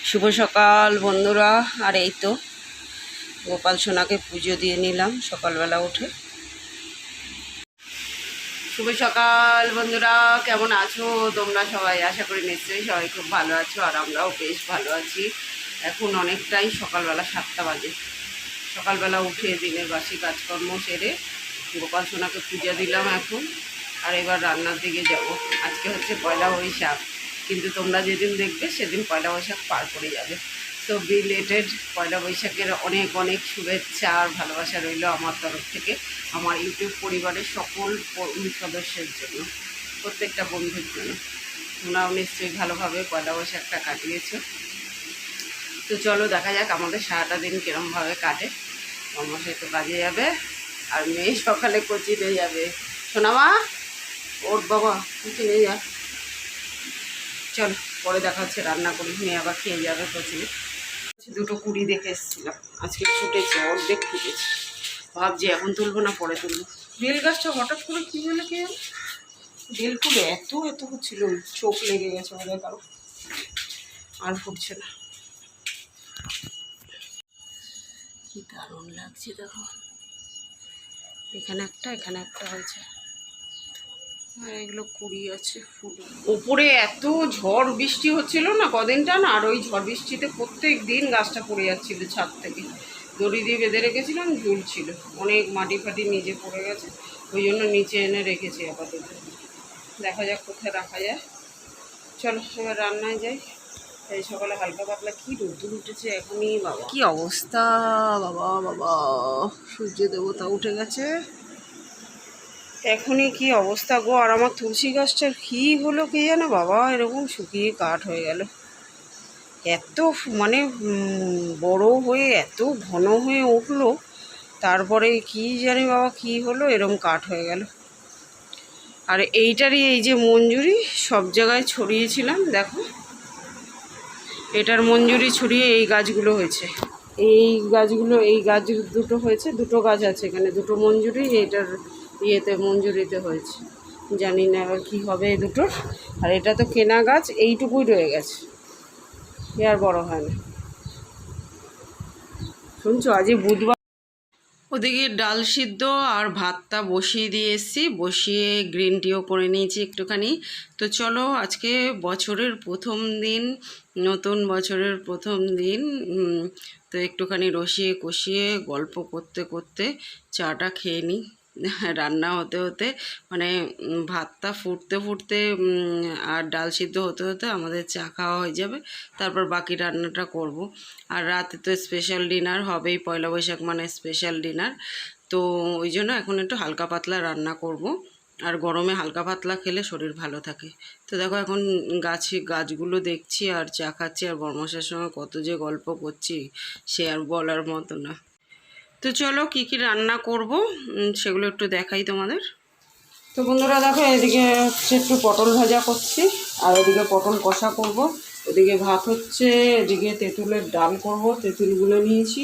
শুভ সকাল বন্ধুরা। আর এই তো গোপাল সোনাকে পুজো দিয়ে নিলাম সকালবেলা উঠে। শুভ সকাল বন্ধুরা, কেমন আছো তোমরা সবাই? আশা করি নিশ্চয়ই সবাই খুব ভালো আছো, আর আমরাও বেশ ভালো আছি। এখন অনেকটাই সকালবেলা 7টা বাজে। সকালবেলা উঠে দিনের বাসি কাজকর্ম সেরে গোপাল সোনাকে পূজা দিলাম এখন। আর এবার রান্নার দিকে যাব। আজকে হচ্ছে পয়লা বৈশাখ, কিন্তু তোমরা যেদিন দেখবে সেদিন পয়লা বৈশাখ পার করে যাবে। তো রিলেটেড পয়লা বৈশাখের অনেক অনেক শুভেচ্ছা আর ভালোবাসা রইল আমার তরফ থেকে, আমার ইউটিউব পরিবারের সকল সদস্যের জন্য, প্রত্যেকটা বন্ধুর জন্য। তোমরাও নিশ্চয়ই ভালোভাবে পয়লা বৈশাখটা কাটিয়েছো। তো চলো দেখা যাক আমাদের সারাটা দিন কীরমভাবে কাটে। আমার সে তো কাজে যাবে, আর মেয়ে সকালে কোচিতে যাবে। সোনামা ওর বাবা কোচি নিয়ে যা। চলো পরে দেখা হচ্ছে, রান্না করি, মেয়ে আবার খেয়ে যাবে কোচিনে। দুটো কুড়ি দেখে এসেছিলাম, আজকে ফুটেছে, অর্ধেক ফুটেছে। ভাবছি এখন তুলবো না পরে তুলবো। বেল গাছটা হঠাৎ করে কী হলো কে, বেল ফুলে এত এত হচ্ছিল, চোখ লেগে গেছে ওদের কারো, আর ফুটছে না। কি দারুণ লাগছে দেখো, এখানে একটা হয়েছে, আর এগুলো কুড়ি আছে ফুল। ওপরে এত ঝড় বৃষ্টি হচ্ছিল না কদিনটা না, আর ওই ঝড় বৃষ্টিতে প্রত্যেক দিন গাছটা পড়ে যাচ্ছিল ছাদ থেকে। দড়ি দিয়ে বেঁধে রেখেছিলাম, ঝুলছিল, অনেক মাটি ফাটি নিচে পড়ে গেছে, ওই জন্য নিচে এনে রেখেছি আপাতত। দেখা যাক কোথায় রাখা যায়। চলো এবার রান্নায় যাই। এই সকালে হালকা পাতলা কি রোদ্দুর উঠেছে এখনই, বাবা কি অবস্থা, বাবা বাবা সূর্য দেবতা উঠে গেছে এখনই, কি অবস্থা গো। আর আমার তুলসী গাছটার কী হলো কে জানো বাবা, এরকম শুকিয়ে কাঠ হয়ে গেল। এত মানে বড় হয়ে এত ঘন হয়ে উঠলো, তারপরে কি জানি বাবা কি হলো, এরকম কাঠ হয়ে গেল। আর এইটারই এই যে মঞ্জুরি সব জায়গায় ছড়িয়েছিলাম, দেখো এটার মঞ্জুরি ছড়িয়ে এই গাছগুলো হয়েছে। এই গাছগুলো, এই গাছ দুটো হয়েছে, দুটো গাছ আছে এখানে, দুটো মঞ্জুরি এটার ইয়েতে মঞ্জুরিতে হয়েছে। জানি না এবার কী হবে এই দুটোর। আর এটা তো কেনা গাছ, এইটুকুই রয়ে গেছে, এ আর বড় হয় না। শুনছো আজই বুধবার। ওদিকে ডাল সিদ্ধ আর ভাতটা বসিয়ে দিয়ে এসেছি, বসিয়ে গ্রিন টিও করে নিয়েছি একটুখানি। তো চলো আজকে বছরের প্রথম দিন, নতুন বছরের প্রথম দিন, তো একটুখানি রসিয়ে কষিয়ে গল্প করতে করতে চাটা খেয়ে নিই। রান্না হতে হতে মানে ভাতটা ফুটতে ফুটতে আর ডাল সিদ্ধ হতে হতে আমাদের চা খাওয়া হয়ে যাবে, তারপর বাকি রান্নাটা করব। আর রাতে তো স্পেশাল ডিনার হবেই, পয়লা বৈশাখ মানে স্পেশাল ডিনার। তো ওই জন্য এখন একটু হালকা পাতলা রান্না করব, আর গরমে হালকা পাতলা খেলে শরীর ভালো থাকে। তো দেখো এখন গাছগুলো দেখছি আর চা খাচ্ছি, আর বর্মশার সঙ্গে কত যে গল্প করছি সে আর বলার মতো না। তো চলো কি কি রান্না করব সেগুলো একটু দেখাই তোমাদের। তো বন্ধুরা দেখো, এদিকে হচ্ছে একটু পটল ভাজা করছি, আর এদিকে পটল কষা করব। এদিকে ভাত হচ্ছে, এদিকে তেঁতুলের ডাল করব, তেঁতুলগুলো নিয়েছি।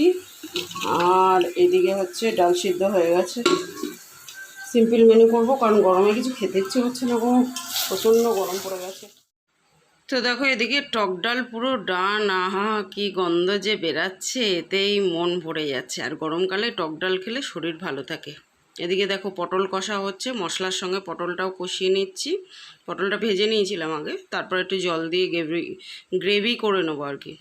আর এদিকে হচ্ছে ডাল সিদ্ধ হয়ে গেছে। সিম্পল মেনু করব, কারণ গরমে কিছু খেতে ইচ্ছে হচ্ছে না, প্রচণ্ড গরম পড়ে গেছে। তো দেখো এদিকে টক ডাল পুরো ডান, আহা কি গন্ধ যে বেরাচ্ছে, এতেই মন ভরে যাচ্ছে। আর গরমকালে টক ডাল খেলে শরীর ভালো থাকে। এদিকে দেখো পটল কষা হচ্ছে, মশলার সঙ্গে পটলটাও কষিয়ে নিচ্ছি। পটলটা ভেজে নিয়েছিলাম আগে, তারপর একটু জল দিয়ে গ্রেভি করে নেবো আর কি।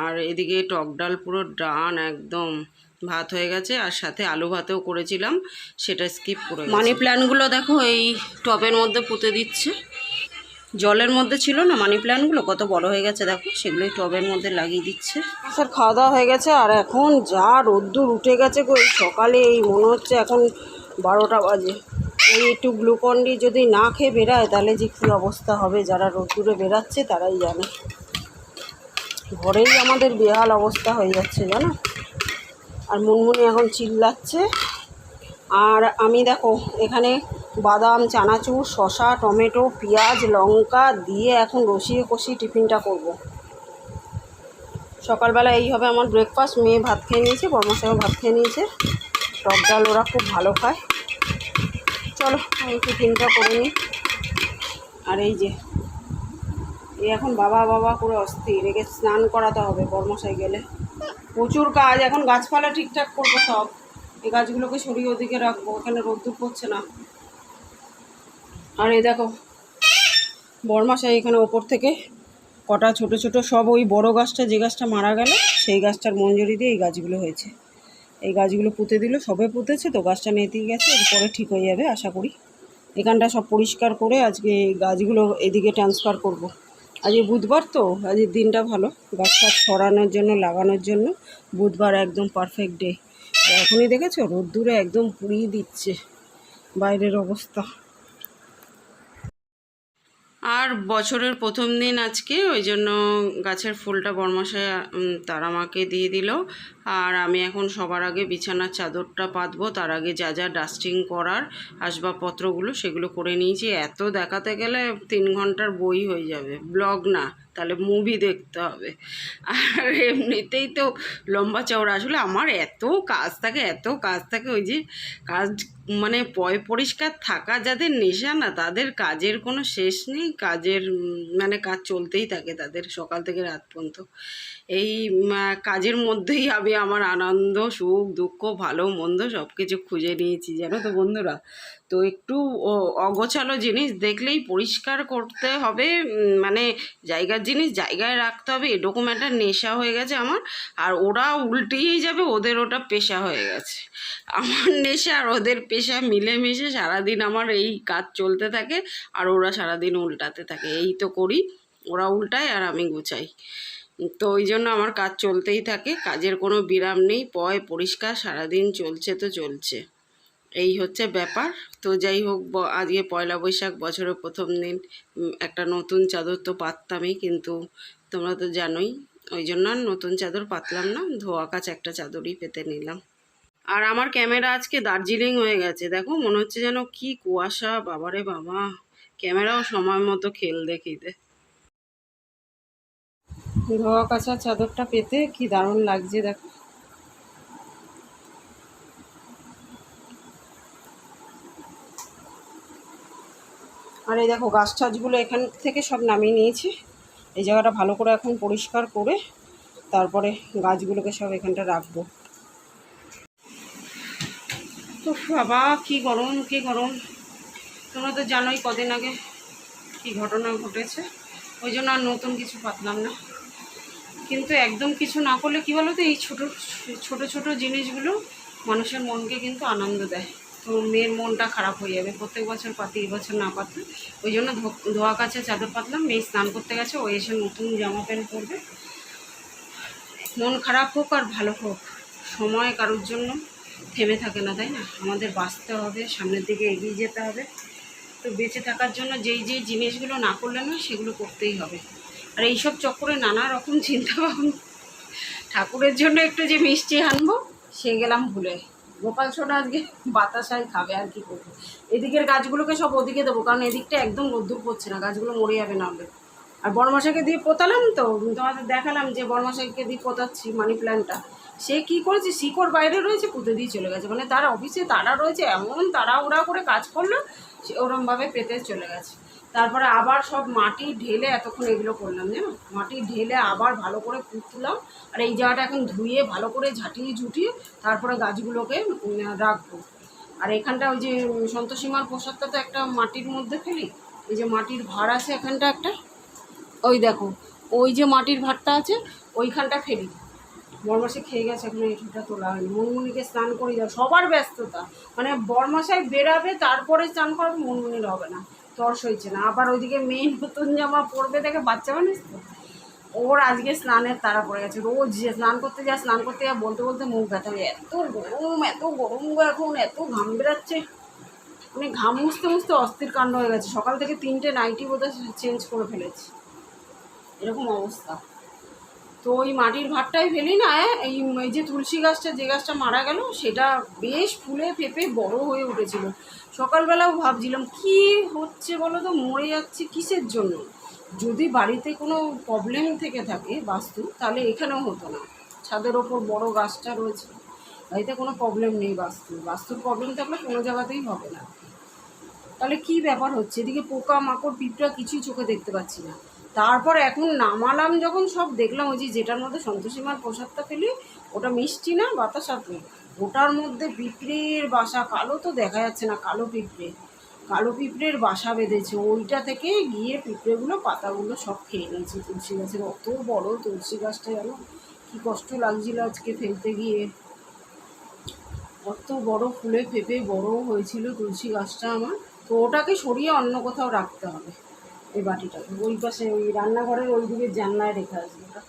আর এদিকে টক ডাল পুরো ডান একদম, ভাত হয়ে গেছে, আর সাথে আলু ভাতেও করেছিলাম, সেটা স্কিপ করে। মানি প্ল্যান্টগুলো দেখো এই টবের মধ্যে পুঁতে দিচ্ছে, জলের মধ্যে ছিল না মানি প্ল্যান্টগুলো, কত বড় হয়ে গেছে দেখো, সেগুলোই টবের মধ্যে লাগিয়ে দিচ্ছে। স্যার খাওয়া দাওয়া হয়ে গেছে, আর এখন যা রোদ্দুর উঠে গেছে গো, সকালে এই মনে হচ্ছে এখন 12টা বাজে। এই একটু গ্লুকন-ডি যদি না খেয়ে বেরায় তাহলে যে কী অবস্থা হবে, যারা রোদ্দুরে বেরাচ্ছে তারাই জানে। ঘরেই আমাদের বেহাল অবস্থা হয়ে যাচ্ছে জানো। আর মুনমুনি এখন চিল্লাচ্ছে। আর আমি দেখো এখানে বাদাম, চানাচুর, শসা, টমেটো, পেঁয়াজ, লঙ্কা দিয়ে এখন রসিয়ে কষিয়ে টিফিনটা করব। সকালবেলা এই হবে আমার ব্রেকফাস্ট। মেয়ে ভাত খেয়ে নিয়েছে, বর্মশাইও ভাত খেয়ে নিয়েছে, টক ডাল ওরা খুব ভালো খায়। চলো আমি টিফিনটা করে নিই। আর এই যে এই এখন বাবা বাবা করে অস্থির, একে স্নান করাতে হবে বর্মশাই গেলে। প্রচুর কাজ, এখন গাছপালা ঠিকঠাক করবো সব, এই গাছগুলোকে সরিয়ে ওদিকে রাখবো, এখানে রোদ্দুর পড়ছে না। আর এই দেখো বর্মশাই এখানে ওপর থেকে কটা ছোট ছোট সব ওই বড় গাছটা, যে গাছটা মারা গেল সেই গাছটার মঞ্জুরি দিয়ে এই গাছগুলো হয়েছে। এই গাছগুলো পুঁতে দিল, সবে পুঁতেছে তো, গাছটা নেতেই গেছে, এরপরে ঠিক হয়ে যাবে আশা করি। এখানটা সব পরিষ্কার করে আজকে গাছগুলো এদিকে ট্রান্সফার করব। আজকে বুধবার তো, আজকের দিনটা ভালো গাছ ফাছ ছড়ানোর জন্য, লাগানোর জন্য। বুধবার একদম পারফেক্ট ডে। এখনই দেখেছো রোদ্দুরে একদম পুড়িয়ে দিচ্ছে বাইরের অবস্থা। আর বছরের প্রথম দিন আজকে, ওই জন্য গাছের ফুলটা বর্মশাই তারা মাকে দিয়ে দিল। আর আমি এখন সবার আগে বিছানার চাদরটা পাতবো, তার আগে যা যা ডাস্টিং করার আসবাবপত্রগুলো সেগুলো করে নিয়েছি। এত দেখাতে গেলে 3 ঘন্টার বই হয়ে যাবে, ব্লগ না, তাহলে মুভি দেখতে হবে। আর এমনিতেই তো লম্বা চওড়া, আসলে আমার এত কাজ থাকে, এত কাজ থাকে, ওই যে কাজ মানে পরিষ্কার থাকা যাদের নেশা না, তাদের কাজের কোনো শেষ নেই। কাজের মানে কাজ চলতেই থাকে তাদের সকাল থেকে রাত পর্যন্ত। এই কাজের মধ্যেই আমি আমার আনন্দ, সুখ, দুঃখ, ভালো মন্দ সব কিছু খুঁজে নিয়েছি, জানো তো বন্ধুরা। তো একটু অগোছালো জিনিস দেখলেই পরিষ্কার করতে হবে, মানে জায়গার জিনিস জায়গায় রাখতে হবে, এরকম একটা নেশা হয়ে গেছে আমার। আর ওরা উল্টিয়েই যাবে, ওদের ওটা পেশা হয়ে গেছে। আমার নেশা আর ওদের পেশা মিলেমিশে সারাদিন আমার এই কাজ চলতে থাকে, আর ওরা সারাদিন উল্টাতে থাকে। এই তো করি, ওরা উল্টায় আর আমি গুছাই। তো ওই জন্য আমার কাজ চলতেই থাকে, কাজের কোনো বিরাম নেই, পরিষ্কার সারাদিন চলছে তো চলছে। এই হচ্ছে ব্যাপার। তো যাই হোক, আজকে পয়লা বৈশাখ, বছরের প্রথম দিন, একটা নতুন চাদর তো পাততামই, কিন্তু তোমরা তো জানোই, ওই জন্য আর নতুন চাদর পাতলাম না, ধোয়া কাচা একটা চাদরই পেতে নিলাম। আর আমার ক্যামেরা আজকে দার্জিলিং হয়ে গেছে, দেখো মনে হচ্ছে যেন কি কুয়াশা, বাবারে বাবা। ক্যামেরাও সময় মতো খেল দেখিতে। ধোয়া কাচা চাদরটা পেতে কি দারুণ লাগছে দেখো। আর এই দেখো গাছ টাছগুলো এখান থেকে সব নামিয়ে নিয়েছি। এই জায়গাটা ভালো করে এখন পরিষ্কার করে তারপরে গাছগুলোকে সব এখানটা রাখবো। তো বাবা কি গরম, কি গরম। তোমরা তো জানোই কদিন আগে কি ঘটনা ঘটেছে, ওই জন্য আর নতুন কিছু পাতলাম না। কিন্তু একদম কিছু না করলে কি বলো তো, এই ছোট ছোট ছোট জিনিসগুলো মানুষের মনকে কিন্তু আনন্দ দেয়। তো মেয়ের মনটা খারাপ হয়ে যাবে, প্রত্যেক বছর পাতি, এবছর না পাতলে। ওই জন্য ধোয়া কাছে চাদর পাতলাম। মেয়ে স্নান করতে গেছে, ও এসে নতুন জামা প্যান্ট পরবে। মন খারাপ হোক আর ভালো হোক, সময় কারোর জন্য থেমে থাকে না, তাই না? আমাদের বাঁচতে হবে, সামনের দিকে এগিয়ে যেতে হবে। তো বেঁচে থাকার জন্য যেই যেই জিনিসগুলো না করলে না, সেগুলো করতেই হবে। আর এইসব চক্করে নানা রকম চিন্তা ভাবনা, ঠাকুরের জন্য একটু যে মিষ্টি আনবো সে গেলাম ভুলে। গোপাল সোনা আজকে বাতাসাই খাবে, আর কি করবো। এদিকের গাছগুলোকে সব ওদিকে দেবো, কারণ এদিকটা একদম রোদ্দুর পড়ছে না, গাছগুলো মরে যাবে না হলে। আর বড়মশাইকে দিয়ে পোতালাম তো, তোমাদের দেখালাম যে বড়মশাইকে দিয়ে পোতাচ্ছি মানি প্ল্যান্টটা। সে কী করেছে, শিকড় বাইরে রয়েছে, পুঁতে দিয়ে চলে গেছে। মানে তার অফিসে তারা রয়েছে, এমন তাড়াহুড়া করে কাজ করলো, সে ওরমভাবে পেতে চলে গেছে। তারপরে আবার সব মাটি ঢেলে এতক্ষণ এগুলো করলাম, জানো, মাটি ঢেলে আবার ভালো করে পুঁতলাম। আর এই জায়গাটা এখন ধুয়ে ভালো করে ঝাঁটিয়ে ঝুটিয়ে তারপরে গাছগুলোকে রাখবো। আর এখানটা ওই যে সন্তোষীমার প্রসাদটা তো একটা মাটির মধ্যে ফেলি, এই যে মাটির ভাঁড় আছে এখানটা একটা, ওই দেখো ওই যে মাটির ভাঁড়টা আছে ওইখানটা ফেলি। বরমাসে খেয়ে গেছে, এখন এইটা তোলা হয়নি। মুনমুনিকে স্নান করে যাও, সবার ব্যস্ততা, মানে বরমাসায় বেরাবে তারপরে স্নান করবে, মুনমুনির হবে না, তর্স হয়েছে না। আবার ওইদিকে মেয়ে নতুন জামা পরবে দেখে, বাচ্চা মানুষ তো, ওর আজকে স্নানের তাড়া পড়ে গেছে। রোজ যে স্নান করতে যা বলতে বলতে মুখ ব্যথা হয়ে, এত গরম গো, এখন এত ঘাম বেরাচ্ছে, মানে ঘাম মুছতে মুছতে অস্থির কাণ্ড হয়ে গেছে। সকাল থেকে 3টে নাইটি বোধহয় চেঞ্জ করে ফেলেছি, এরকম অবস্থা। তো ওই মাটির ভাতটাই ফেলি না, এই যে তুলসী গাছটা, যে গাছটা মারা গেল, সেটা বেশ ফুলে ফেঁপে বড় হয়ে উঠেছিল। সকালবেলাও ভাবছিলাম কি হচ্ছে বলো তো, মরে যাচ্ছে কিসের জন্য। যদি বাড়িতে কোনো প্রবলেম থেকে থাকে বাস্তু, তাহলে এখানেও হতো না। ছাদের ওপর বড় গাছটা রয়েছে, বাড়িতে কোনো প্রবলেম নেই, বাস্তুর প্রবলেম থাকলে কোনো জায়গাতেই হবে না। তাহলে কি ব্যাপার হচ্ছে, এদিকে পোকা মাকড় পিঁপড়া কিছুই চোখে দেখতে পাচ্ছি না। তারপর এখন নামালাম যখন সব দেখলাম ওই যেটার মধ্যে সন্তোষী মার প্রসাদটা ফেলি, ওটা মিষ্টি না বাতাসা তো, ওটার মধ্যে পিঁপড়ের বাসা, কালো তো দেখা যাচ্ছে না, কালো পিঁপড়ের বাসা বেঁধেছে। ওইটা থেকে গিয়ে পিঁপড়েগুলো পাতাগুলো সব খেয়ে নিয়েছে তুলসী গাছের। অত বড় তুলসী গাছটা যেন কী কষ্ট লাগছিল আজকে ফেলতে গিয়ে। অত বড় ফুলে ফেঁপে বড় হয়েছিল তুলসী গাছটা আমার। তো ওটাকে সরিয়ে অন্য কোথাও রাখতে হবে, এই বাটিটাকে ওই পাশে ওই রান্নাঘরের ওই দিকে জানলায় রেখে আসবে ওটা,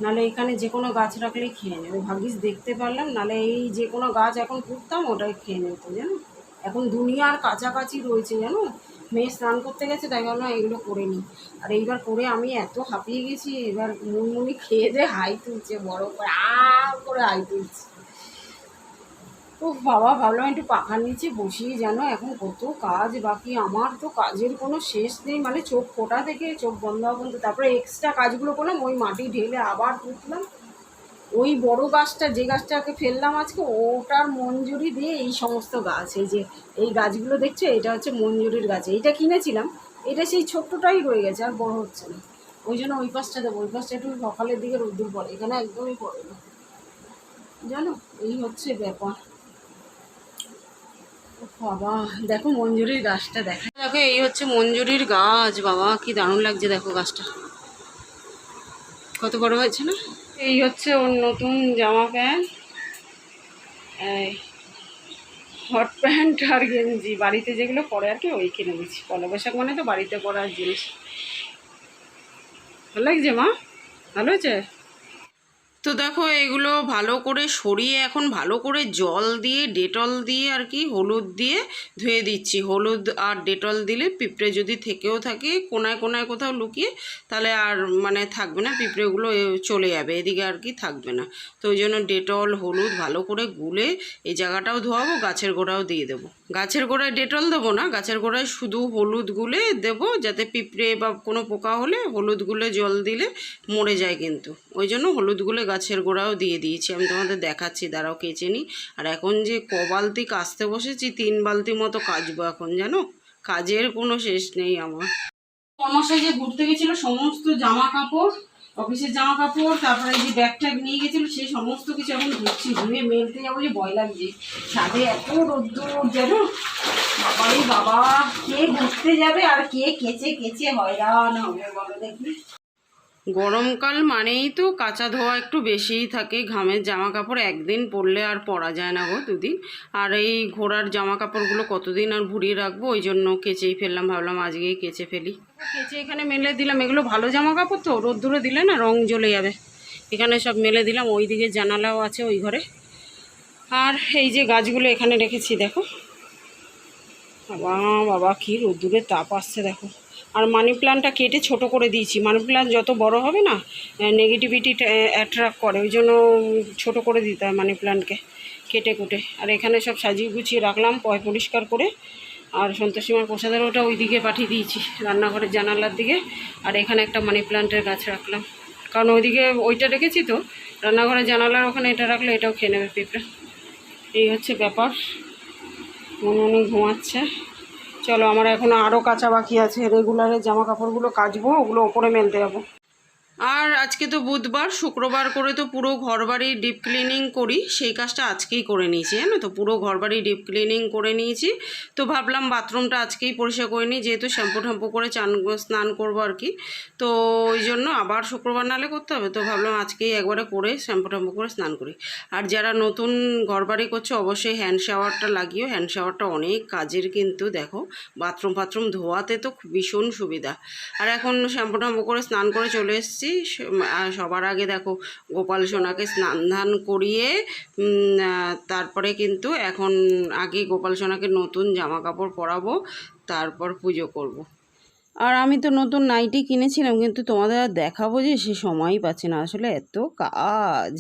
নাহলে এখানে যে কোনো গাছ রাখলেই খেয়ে নেবে। ভাগ্যিস দেখতে পারলাম, নাহলে এই যে কোনো গাছ এখন পুঁততাম ওটাই খেয়ে নিত জানো। এখন দুনিয়ার কাছাকাছি রয়েছে জানো, মেয়ে স্নান করতে গেছে তাই ভাবলাম এগুলো করে নিই। আর এইবার করে আমি এত হাঁপিয়ে গেছি, এবার মুনমুনি খেয়ে দিয়ে হাই তুলছে, বড় করে করে হাই তুলছে। ও বাবা, ভাবলাম একটু পাখার নিচে বসিয়ে, জানো এখন কত কাজ বাকি। আমার তো কাজের কোনো শেষ নেই, মানে চোখ ফোটা থেকে চোখ বন্ধ হওয়া পর্যন্ত। তারপরে এক্সট্রা কাজগুলো করলাম, ওই মাটি ঢেলে আবার পুঁতলাম। ওই বড় গাছটা, যে গাছটাকে ফেললাম আজকে, ওটার মঞ্জুরি দিয়ে এই সমস্ত গাছ, এই যে এই গাছগুলো দেখছো, এটা হচ্ছে মঞ্জুরির গাছ। এইটা কিনেছিলাম, এটা সেই ছোট্টটাই রয়ে গেছে, আর বড় হচ্ছে না। ওই জন্য ওই পাশটা দেবো, ওই পাশটা একটু সকালের দিকে রোদ্দুর পড়ে, এখানে একদমই পড়ে না জানো। এই হচ্ছে ব্যাপার। বাবা দেখো মঞ্জুরির গাছটা, দেখো এই হচ্ছে মঞ্জুরির গাছ। বাবা কি দারুণ লাগছে, দেখো গাছটা কত বড় হয়েছে না। এই হচ্ছে ওর নতুন জামা প্যান্ট, এই হট প্যান্ট আর গেঞ্জি, বাড়িতে যেগুলো পরে আর কি ওই কিনে দিচ্ছি। পয়লা বৈশাখ মানে তো বাড়িতে পরার জিনিস। ভালো লাগছে মা, ভালো হয়েছে। তো দেখো এগুলো ভালো করে সরিয়ে এখন ভালো করে জল দিয়ে ডেটল দিয়ে আর কি হলুদ দিয়ে ধুয়ে দিচ্ছি। হলুদ আর ডেটল দিলে পিঁপড়ে যদি থেকেও থাকে কোনায় কোনায় কোথাও লুকিয়ে, তাহলে আর মানে থাকবে না, পিঁপড়েগুলো চলে যাবে, এদিকে আর কি থাকবে না। তো ওই জন্য ডেটল হলুদ ভালো করে গুলে এই জায়গাটাও ধোয়াবো, গাছের গোড়াও দিয়ে দেবো। গাছের গোড়ায় ডেটল দেবো না, গাছের গোড়ায় শুধু হলুদ গুলে দেবো, যাতে পিঁপড়ে বা কোনো পোকা হলে হলুদ গুলে জল দিলে মরে যায় কিন্তু। ওই জন্য হলুদ গুলে গাছের গোড়াও দিয়ে দিয়েছি। আমি তোমাদের দেখাচ্ছি, দাঁড়াও কেচে নিই। আর এখন যে বালতি কাচতে বসেছি, 3 বালতি মতো কাচবো এখন জানো, কাজের কোনো শেষ নেই আমার। মশাই যে ঘুরতে গেছিলো, সমস্ত জামা কাপড়, অফিসের জামা কাপড়, তারপরে এই যে ব্যাগ ট্যাগ নিয়ে গেছিলো, সেই সমস্ত কিছু এখন ধুচ্ছি। ধুয়ে মেলতে যাবো, যে ভয় লাগছে, ছাদে এত রোদ্দুর জানো। বাবারে বাবা, কে ঘুরতে যাবে আর কে কেচে কেচে হয়রান হবে বলো দেখি। গরমকাল মানেই তো কাঁচা ধোয়া একটু বেশিই থাকে, ঘামের জামা কাপড় একদিন পরলে আর পরা যায় না গো, 2 দিন। আর এই ঘোড়ার জামা কাপড়গুলো কতদিন আর ভুড়িয়ে রাখবো, ওই জন্য কেচেই ফেললাম, ভাবলাম আজকেই কেচে ফেলি। কেচে এখানে মেলে দিলাম, এগুলো ভালো জামা কাপড় তো, রোদ্দুরে দিলে না রং জ্বলে যাবে। এখানে সব মেলে দিলাম, ওই দিকে জানালাও আছে ওই ঘরে। আর এই যে গাছগুলো এখানে রেখেছি দেখো, বাবা বাবা কী রোদ্দুরের তাপ আসছে দেখো। আর মানি প্ল্যান্টটা কেটে ছোট করে দিয়েছি, মানি প্ল্যান্ট যত বড় হবে না নেগেটিভিটি অ্যাট্রাক্ট করে, ওই জন্য ছোটো করে দিতে হয় মানি প্ল্যান্টকে কেটে কুটে। আর এখানে সব সাজিয়ে গুছিয়ে রাখলাম পরিষ্কার করে। আর সন্তোষীমার প্রসাদের ওটা ওই দিকে পাঠিয়ে দিয়েছি, রান্নাঘরের জানালার দিকে। আর এখানে একটা মানি প্ল্যান্টের গাছ রাখলাম, কারণ ওইদিকে ওইটা রেখেছি তো, রান্নাঘরের জানালার ওখানে এটা রাখলে এটাও খেয়ে নেবে পিঁপড়ে। এই হচ্ছে ব্যাপার। মনে ঘুমাচ্ছে। চলো, আমার এখনও আরও কাচা বাকি আছে, রেগুলারের জামা কাপড়গুলো কাচবো, ওগুলো ওপরে মেলতে যাবো। আর আজকে তো বুধবার, শুক্রবার করে তো পুরো ঘরবাড়ি ডিপ ক্লিনিং করি, সেই কাজটা আজকেই করে নিয়েছি জানো তো, পুরো ঘরবাড়ি ডিপ ক্লিনিং করে নিয়েছি। তো ভাবলাম বাথরুমটা আজকেই পরিষ্কার করে নিই, যেহেতু শ্যাম্পু ট্যাম্পু করে স্নান করবো আর কি। তো ওই জন্য আবার শুক্রবার নালে করতে হবে, তো ভাবলাম আজকেই একবারে করে শ্যাম্পু ট্যাম্পু করে স্নান করি। আর যারা নতুন ঘরবাড়ি করছে অবশ্যই হ্যান্ড শাওয়ারটা লাগিও, হ্যান্ড শাওয়ারটা অনেক কাজের কিন্তু, দেখো বাথরুম ধোয়াতে তো ভীষণ সুবিধা। আর এখন শ্যাম্পু ট্যাম্পু করে স্নান করে চলে এসেছি। সবার আগে দেখো গোপাল সোনাকে স্নান ধান করিয়ে তারপরে কিন্তু এখন আগে গোপাল সোনাকে নতুন জামা কাপড় পরাবো, তারপর পুজো করব। আর আমি তো নতুন নাইটি কিনেছিলাম, কিন্তু তোমাদের আর দেখাবো যে সে সময়ই পাচ্ছি না, আসলে এত কাজ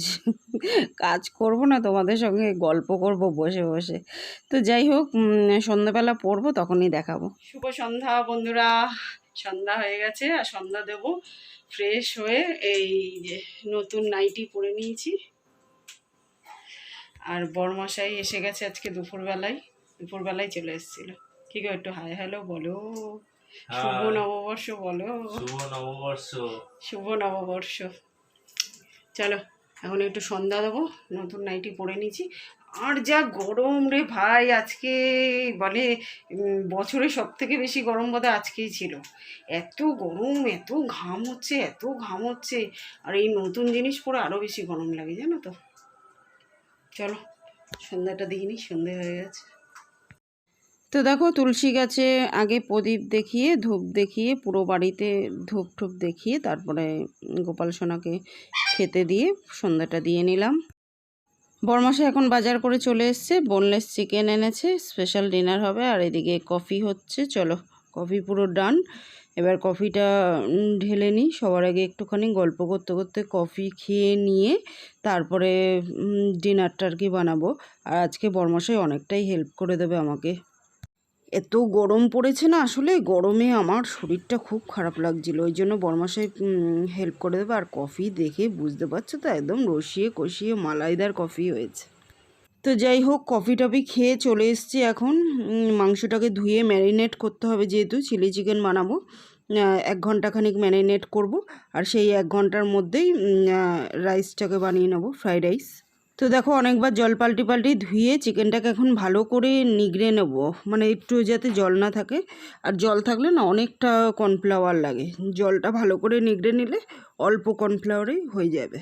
কাজ করব না, তোমাদের সঙ্গে গল্প করব বসে বসে। তো যাই হোক, সন্ধ্যাবেলা পরবো তখনই দেখাবো। শুভ সন্ধ্যা বন্ধুরা, সন্ধ্যা হয়ে গেছে, আর সন্ধ্যা দেব ফ্রেশ হয়ে। এই যে নতুন নাইটি পরে নিয়েছি। আর বরমশাই এসে গেছে আজকে দুপুরবেলায় চলে এসেছিলো। কি গো, একটু হাই হ্যালো বলো। শুভ নববর্ষ বলো। শুভ নববর্ষ। শুভ নববর্ষ। চলো এখন একটু সন্ধ্যা দেবো, নতুন নাইটি পরে নিয়েছি। আর যা গরম রে ভাই আজকে, বলে বছরের সব থেকে বেশি গরম বোধহয় আজকেই ছিল। এত গরম, এত ঘাম হচ্ছে, এত ঘাম হচ্ছে। আর এই নতুন জিনিস পরে আরও বেশি গরম লাগে জানো তো। চলো সন্ধ্যাটা দিইনি, সন্ধ্যে হয়ে গেছে। তো দেখো তুলসী গাছে আগে প্রদীপ দেখিয়ে, ধূপ দেখিয়ে, পুরো বাড়িতে ধূপ ঠুপ দেখিয়ে তারপরে গোপাল সোনাকে খেতে দিয়ে সন্ধ্যাটা দিয়ে নিলাম। বরমাসে এখন বাজার করে চলে এসছে, বোনলেস চিকেন এনেছে, স্পেশাল ডিনার হবে। আর এদিকে কফি হচ্ছে। চলো কফি পুরো ডান। এবার কফিটা ঢেলে নিই। সবার আগে একটুখানি গল্প করতে করতে কফি খেয়ে নিয়ে তারপরে ডিনারটা আর কি বানাবো। আর আজকে বরমাসাই অনেকটাই হেল্প করে দেবে আমাকে। এত গরম পড়েছে না, আসলে গরমে আমার শরীরটা খুব খারাপ লাগছিল, ওই জন্য বরমাসাই হেল্প করে দেবে। আর কফি দেখে বুঝতে পারছো তো, একদম রসিয়ে কষিয়ে মালাইদার কফি হয়েছে। তো যাই হোক, কফি টফি খেয়ে চলে এসেছি। এখন মাংসটাকে ধুয়ে ম্যারিনেট করতে হবে, যেহেতু চিলি চিকেন বানাবো। 1 ঘন্টাখানিক ম্যারিনেট করব। আর সেই 1 ঘন্টার মধ্যেই রাইসটাকে বানিয়ে নেবো, ফ্রাইড রাইস। তো দেখো অনেকবার জল পাল্টি পাল্টি ধুয়ে চিকেনটাকে এখন ভালো করে নিগড়ে নেব, মানে একটু যাতে জল না থাকে। আর জল থাকলে না অনেকটা কর্নফ্লাওয়ার লাগে, জলটা ভালো করে নিগড়ে নিলে অল্প কর্নফ্লাওয়ারেই হয়ে যাবে।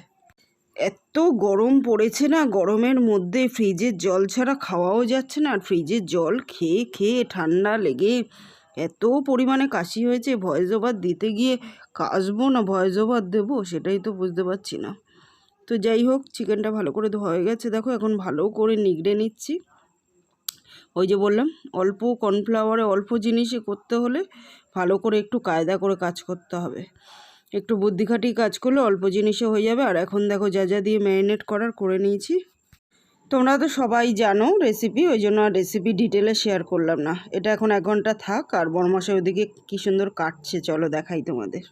এত গরম পড়েছে না, গরমের মধ্যে ফ্রিজের জল ছাড়া খাওয়াও যাচ্ছে না। আর ফ্রিজের জল খেয়ে খেয়ে ঠান্ডা লেগে এত পরিমাণে কাশি হয়েছে, ভয়েস ওভার দিতে গিয়ে কাশবো না ভয়েস ওভার দেবো সেটাই তো বুঝতে পারছি না। তো যাই হোক, চিকেনটা ভালো করে ধোয়া হয়ে গেছে, দেখো এখন ভালো করে নিগড়ে নিচ্ছি। ওই যে বললাম, অল্প কর্নফ্লাওয়ারে অল্প জিনিসে করতে হলে ভালো করে একটু কায়দা করে কাজ করতে হবে। একটু বুদ্ধি খাটিয়ে কাজ করলে অল্প জিনিসে হয়ে যাবে। আর এখন দেখো যা যা দিয়ে ম্যারিনেট করার করে নিয়েছি। তোমরা তো সবাই জানো রেসিপি, ওই জন্য আর রেসিপি ডিটেলে শেয়ার করলাম না। এটা এখন 1 ঘন্টা থাক। আর বরমশাই ওদিকে কী সুন্দর কাটছে, চলো দেখাই তোমাদের।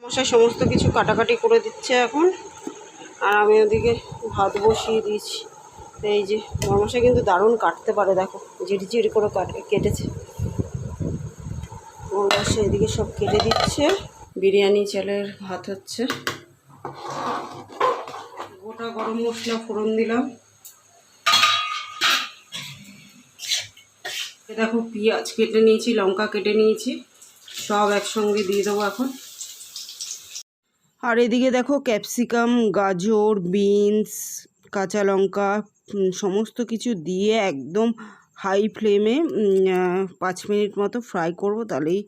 মশাই সমস্ত কিছু কাটাকাটি করে দিচ্ছে এখন। আর আমি ওদিকে ভাত বসিয়ে দিয়েছি। এই যে বরমশাই কিন্তু দারুণ কাটতে পারে, দেখো ঝিরিঝিরি করে কেটেছে। বরমশাই এদিকে সব কেটে দিচ্ছে। বিরিয়ানি চালের ভাত হচ্ছে। গোটা গরম মশলা ফোড়ন দিলাম। দেখো পেঁয়াজ কেটে নিয়েছি, লঙ্কা কেটে নিয়েছি, সব একসঙ্গে দিয়ে দেবো এখন। আর এদিকে দেখো ক্যাপসিকাম, গাজর, বিনস, কাঁচা লঙ্কা সমস্ত কিছু দিয়ে একদম হাই ফ্লেমে 5 মিনিট মতো ফ্রাই করব, তাহলেই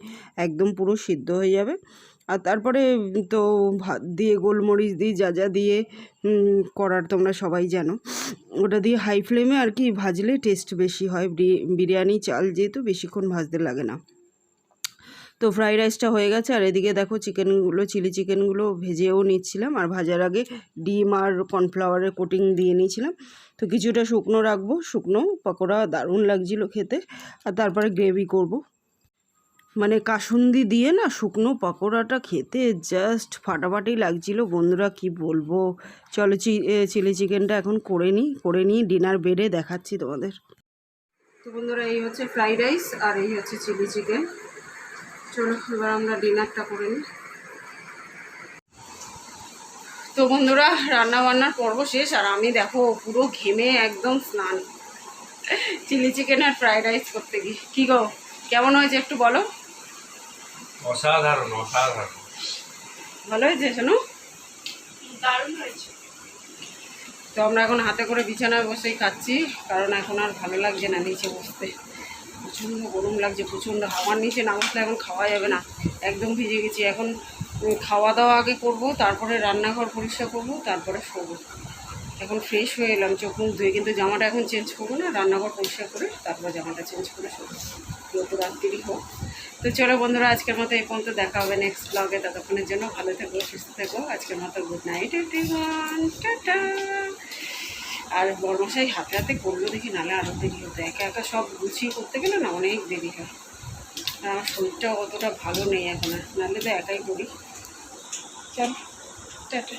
একদম পুরো সিদ্ধ হয়ে যাবে। আর তারপরে তো ভাত দিয়ে গোলমরিচ দিয়ে যা যা দিয়ে করার তোমরা সবাই জানো, ওটা দিয়ে হাই ফ্লেমে আর কি ভাজলে টেস্ট বেশি হয়। বিরিয়ানি চাল যেহেতু বেশিক্ষণ ভাজতে লাগে না। তো ফ্রাইড রাইসটা হয়ে গেছে। আর এদিকে দেখো চিকেনগুলো, চিলি চিকেনগুলো ভেজেও নিচ্ছিলাম। আর ভাজার আগে ডিম আর কর্নফ্লাওয়ারের কোটিং দিয়ে নিয়েছিলাম। তো কিছুটা শুকনো রাখবো, শুকনো পকোড়া দারুণ লাগছিল খেতে। আর তারপরে গ্রেভি করব, মানে কাসুন্দি দিয়ে না শুকনো পকোড়াটা খেতে জাস্ট ফাটাফাটি লাগছিল বন্ধুরা, কি বলবো। চলো চিলি চিকেনটা এখন করে নিই ডিনার বেড়ে দেখাচ্ছি তোমাদের। তো বন্ধুরা এই হচ্ছে ফ্রাইড রাইস আর এই হচ্ছে চিলি চিকেন। চলো এবার আমরা ডিনারটা করে নিই। তো বন্ধুরা রান্না বান্নার পর্ব শেষ। আর আমি দেখো পুরো ঘেমে একদম স্নান, চিলি চিকেন আর ফ্রাইড রাইস করতে গিয়ে। কি গো কেমন হয়েছে একটু বলো? অসাধারণ অসাধারণ, ভালো হয়েছে শোনো, দারুণ হয়েছে। তো আমরা এখন হাতে করে বিছানায় বসেই খাচ্ছি, কারণ এখন আর ভালো লাগছে না নিচে বসতে, প্রচণ্ড গরম লাগছে, প্রচণ্ড হাওয়ার নিচে না বসলে এখন খাওয়া যাবে না, একদম ভিজে গেছি। এখন খাওয়া দাওয়া আগে করব, তারপরে রান্নাঘর পরিষ্কার করব, তারপরে শোবো। এখন ফ্রেশ হয়ে এলাম, চোখ মুখ ধুয়ে, কিন্তু জামাটা এখন চেঞ্জ করবো না, রান্নাঘর পরিষ্কার করে তারপর জামাটা চেঞ্জ করে শোবো, যত রাত্রি হোক। তো চলো বন্ধুরা আজকের মতো এই পর্যন্ত, দেখা হবে নেক্সট ব্লগে। ততক্ষণের জন্য ভালো থেকো, সুস্থ থেকো। আজকের মতো গুড নাইট এভরিওয়ান, টাটা। আর বরমশাই হাতে হাতে করলো দেখি, নাহলে আরও দেরি হতো। একা একা সব গুছিয়ে করতে গেলে না অনেক দেরি হয়। আর আমার শরীরটাও অতটা ভালো নেই এখন, নাহলে তো একাই করি। চল টাটা।